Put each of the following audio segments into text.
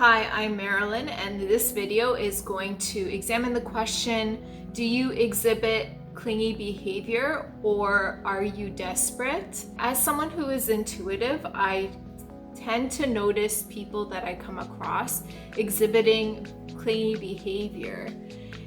Hi, I'm Marilyn, and this video is going to examine the question, do you exhibit clingy behavior or are you desperate? As someone who is intuitive, I tend to notice people that I come across exhibiting clingy behavior.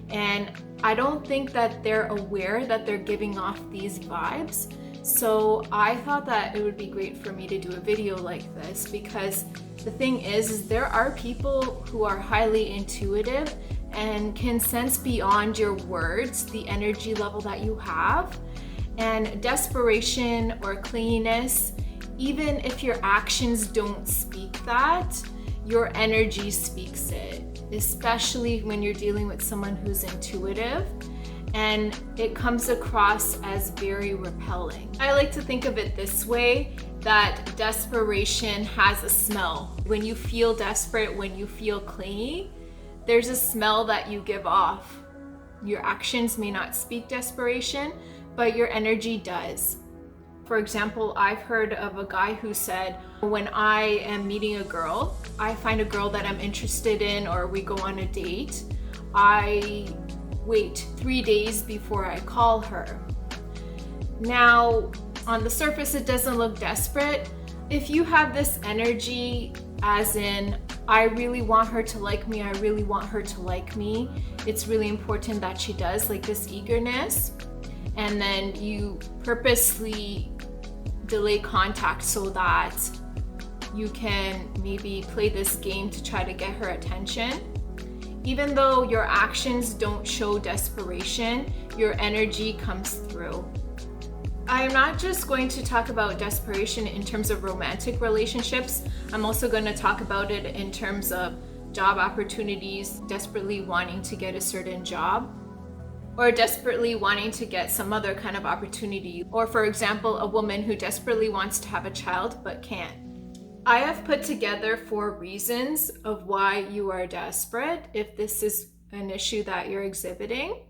And I don't think that they're aware that they're giving off these vibes. So I thought that it would be great for me to do a video like this, because the thing is there are people who are highly intuitive and can sense beyond your words the energy level that you have. And desperation or clinginess, even if your actions don't speak that, your energy speaks it, especially when you're dealing with someone who's intuitive. And it comes across as very repelling. I like to think of it this way, that desperation has a smell. When you feel desperate, when you feel clingy, there's a smell that you give off. Your actions may not speak desperation, but your energy does. For example, I've heard of a guy who said, when I am meeting a girl, I find a girl that I'm interested in, or we go on a date, I wait 3 days before I call her. Now, on the surface, it doesn't look desperate. If you have this energy, as in, I really want her to like me, I really want her to like me, it's really important that she does, like this eagerness, and then you purposely delay contact so that you can maybe play this game to try to get her attention. Even though your actions don't show desperation, your energy comes through. I'm not just going to talk about desperation in terms of romantic relationships. I'm also going to talk about it in terms of job opportunities, desperately wanting to get a certain job, or desperately wanting to get some other kind of opportunity. Or for example, a woman who desperately wants to have a child but can't. I have put together 4 reasons of why you are desperate if this is an issue that you're exhibiting.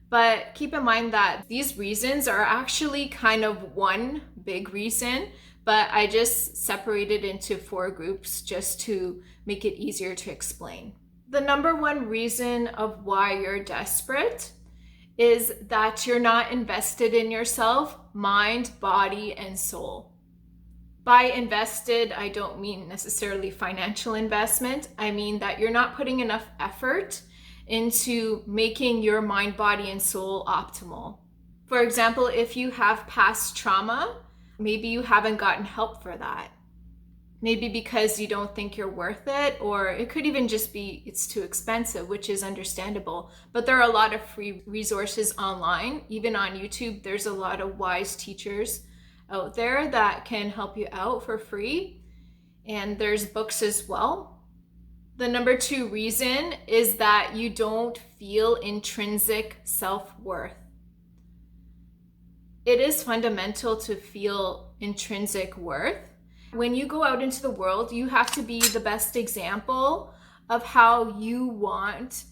But keep in mind that these reasons are actually kind of one big reason, but I just separated into 4 groups just to make it easier to explain. The number 1 reason of why you're desperate is that you're not invested in yourself, mind, body, and soul. By invested, I don't mean necessarily financial investment. I mean that you're not putting enough effort into making your mind, body, and soul optimal. For example, if you have past trauma, maybe you haven't gotten help for that. Maybe because you don't think you're worth it, or it could even just be it's too expensive, which is understandable. But there are a lot of free resources online. Even on YouTube, there's a lot of wise teachers out there that can help you out for free. And there's books as well. The number 2 reason is that you don't feel intrinsic self-worth. It is fundamental to feel intrinsic worth. When you go out into the world, you have to be the best example of how you want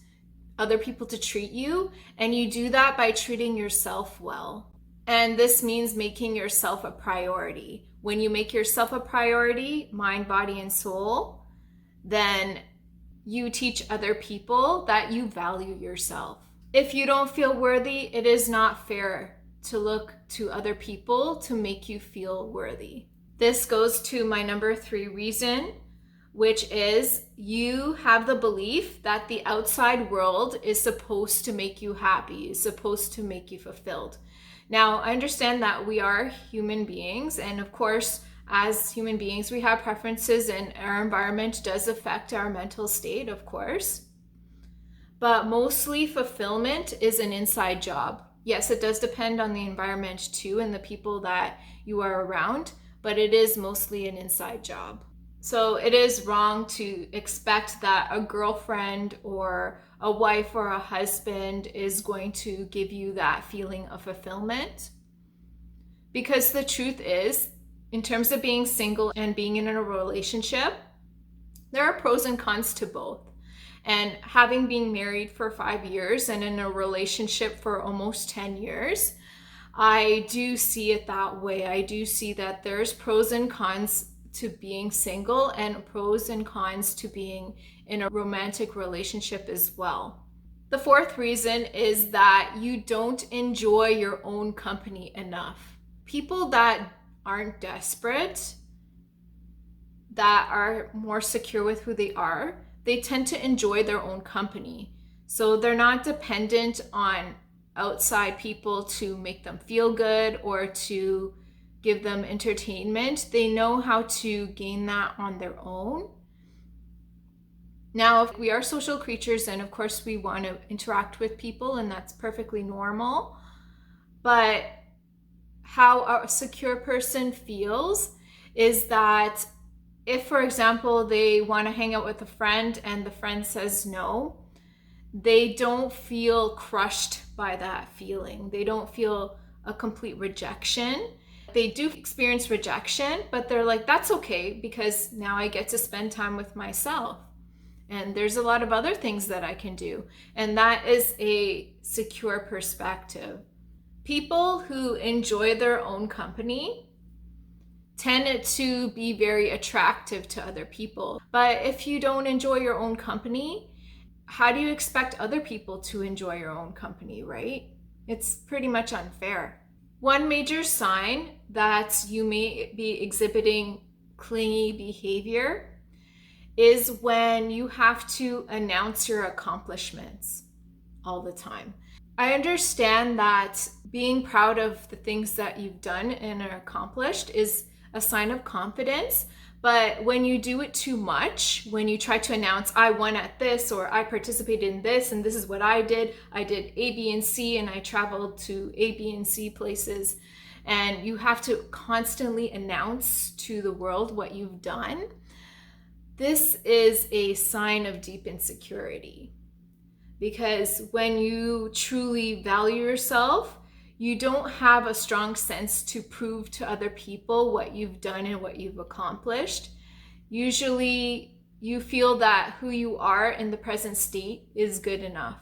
other people to treat you, and you do that by treating yourself well. And this means making yourself a priority. When you make yourself a priority, mind, body, and soul, then you teach other people that you value yourself. If you don't feel worthy, it is not fair to look to other people to make you feel worthy. This goes to my number 3 reason, which is you have the belief that the outside world is supposed to make you happy, is supposed to make you fulfilled. Now, I understand that we are human beings, and of course, as human beings, we have preferences, and our environment does affect our mental state, of course. But mostly fulfillment is an inside job. Yes, it does depend on the environment too, and the people that you are around, but it is mostly an inside job. So it is wrong to expect that a girlfriend or a wife or a husband is going to give you that feeling of fulfillment. Because the truth is, in terms of being single and being in a relationship, there are pros and cons to both. And having been married for 5 years and in a relationship for almost 10 years, I do see it that way. I do see that there's pros and cons to being single and pros and cons to being in a romantic relationship as well. The fourth reason is that you don't enjoy your own company enough. People that aren't desperate, that are more secure with who they are, they tend to enjoy their own company. So they're not dependent on outside people to make them feel good or to give them entertainment. They know how to gain that on their own. Now, if we are social creatures, and of course we want to interact with people, and that's perfectly normal. But how a secure person feels is that if, for example, they want to hang out with a friend and the friend says no, they don't feel crushed by that feeling. They don't feel a complete rejection. They do experience rejection, but they're like, that's okay because now I get to spend time with myself. And there's a lot of other things that I can do. And that is a secure perspective. People who enjoy their own company tend to be very attractive to other people. But if you don't enjoy your own company, how do you expect other people to enjoy your own company, right? It's pretty much unfair. One major sign that you may be exhibiting clingy behavior is when you have to announce your accomplishments all the time. I understand that being proud of the things that you've done and are accomplished is a sign of confidence, but when you do it too much, when you try to announce, I won at this, or I participated in this, and this is what I did A, B, and C, and I traveled to A, B, and C places, and you have to constantly announce to the world what you've done, this is a sign of deep insecurity. Because when you truly value yourself, you don't have a strong sense to prove to other people what you've done and what you've accomplished. Usually you feel that who you are in the present state is good enough.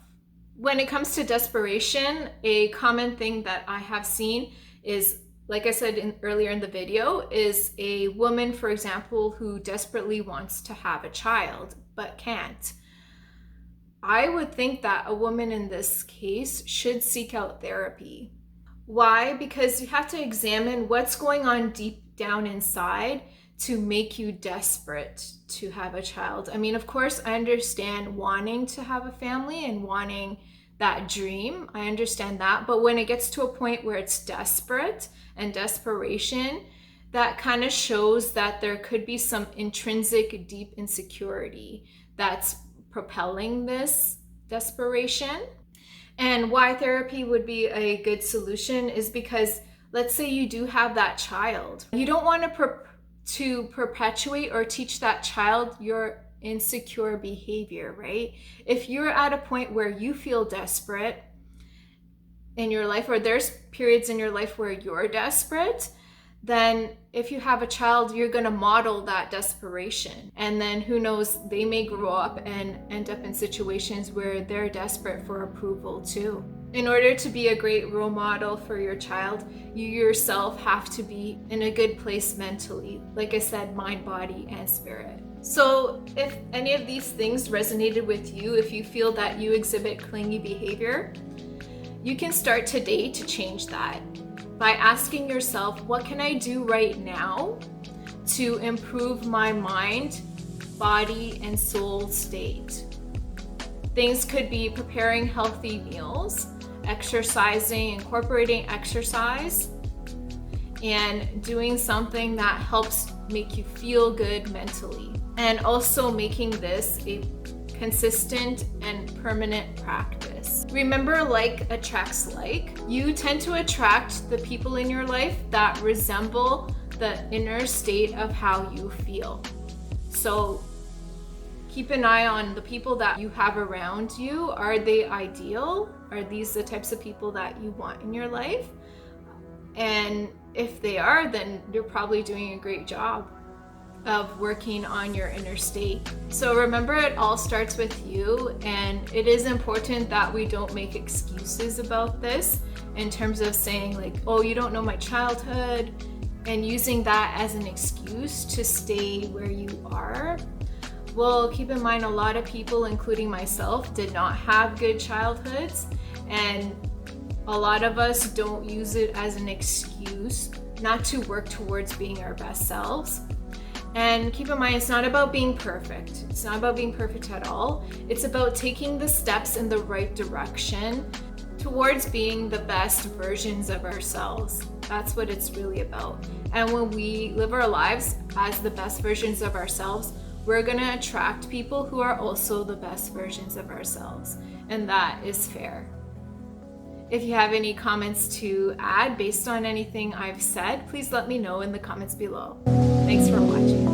When it comes to desperation, a common thing that I have seen is, like I said earlier in the video, is a woman, for example, who desperately wants to have a child but can't. I would think that a woman in this case should seek out therapy. Why? Because you have to examine what's going on deep down inside to make you desperate to have a child. I mean, of course, I understand wanting to have a family and wanting that dream. I understand that. But when it gets to a point where it's desperate and desperation, that kind of shows that there could be some intrinsic deep insecurity that's propelling this desperation. And why therapy would be a good solution is because, let's say you do have that child. You don't want to perpetuate or teach that child your insecure behavior, right? If you're at a point where you feel desperate in your life, or there's periods in your life where you're desperate, then if you have a child, you're going to model that desperation. And then who knows, they may grow up and end up in situations where they're desperate for approval too. In order to be a great role model for your child, you yourself have to be in a good place mentally. Like I said, mind, body, and spirit. So if any of these things resonated with you, if you feel that you exhibit clingy behavior, you can start today to change that by asking yourself, what can I do right now to improve my mind, body, and soul state? Things could be preparing healthy meals, exercising, incorporating exercise, and doing something that helps make you feel good mentally. And also making this a consistent and permanent practice. Remember, like attracts like. You tend to attract the people in your life that resemble the inner state of how you feel. So keep an eye on the people that you have around you. Are they ideal? Are these the types of people that you want in your life? And if they are, then you're probably doing a great job of working on your inner state. So remember, it all starts with you, and it is important that we don't make excuses about this in terms of saying like, oh, you don't know my childhood, and using that as an excuse to stay where you are. Well, keep in mind, a lot of people, including myself, did not have good childhoods, and a lot of us don't use it as an excuse not to work towards being our best selves. And keep in mind, it's not about being perfect. It's not about being perfect at all. It's about taking the steps in the right direction towards being the best versions of ourselves. That's what it's really about. And when we live our lives as the best versions of ourselves, we're gonna attract people who are also the best versions of ourselves. And that is fair. If you have any comments to add based on anything I've said, please let me know in the comments below. Thanks for watching.